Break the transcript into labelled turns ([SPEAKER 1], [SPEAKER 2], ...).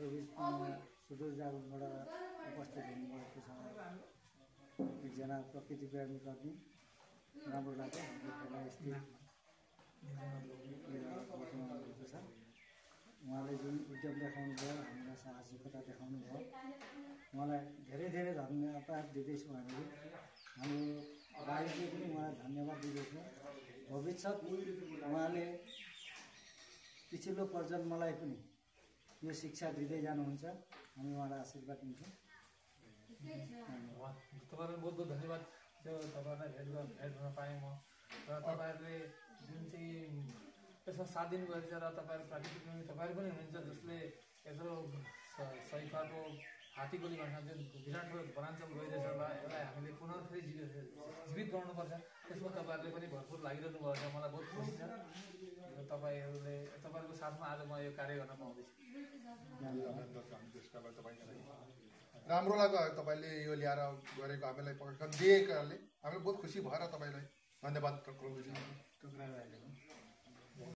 [SPEAKER 1] हाम्रो बिचमा सुदूर जागुनबाट उपस्थित हुनुभएको छ एकजना प्रकृति प्रेमी कर्मी राम्रो लाग्यो हाम्रो स्थित भएको छ। उहाँले जुन उद्यम देखाउनु भयो हामीलाई साहसिकता देखाउनु भयो उहाँलाई धेरै धेरै धन्यवाद दिँदैछु। हामीले हाम्रो राईले पनि उहाँलाई धन्यवाद दिँदैछु। भविष्य उहाँले पछिल्लो प्रजन्मलाई पनि यो शिक्षा दिँदै जानुहुन्छ। हामी उहाँलाई आशीर्वाद दिन्छौँ।
[SPEAKER 2] तपाईँलाई बहुत बहुत धन्यवाद। त्यो तपाईँलाई भेट गर्न पाएँ म र तपाईँहरूले जुन चाहिँ यसमा साथ दिनुभएको छ र तपाईँहरू प्राकृतिक प्रेमी तपाईँहरू पनि हुनुहुन्छ जसले यत्रो सैफाको हात्तीगोली भन्दा जुन विराट वनाञ्चल गइरहेछ र यसलाई हामीले पुनः फेरि जीवित गराउनुपर्छ। त्यसमा तपाईँहरूले पनि भरपुर लागिरहनु भएको छ। मलाई बहुत खुसी छ तपाईँहरूको साथमा आज म यो कार्य गर्न पाउँदैछु।
[SPEAKER 3] राम्रो लाग्यो तपाईँले यो ल्याएर गरेको हामीलाई दिएकाले हामीलाई बहुत खुसी भएर तपाईँलाई धन्यवाद टक्राउँदैछ।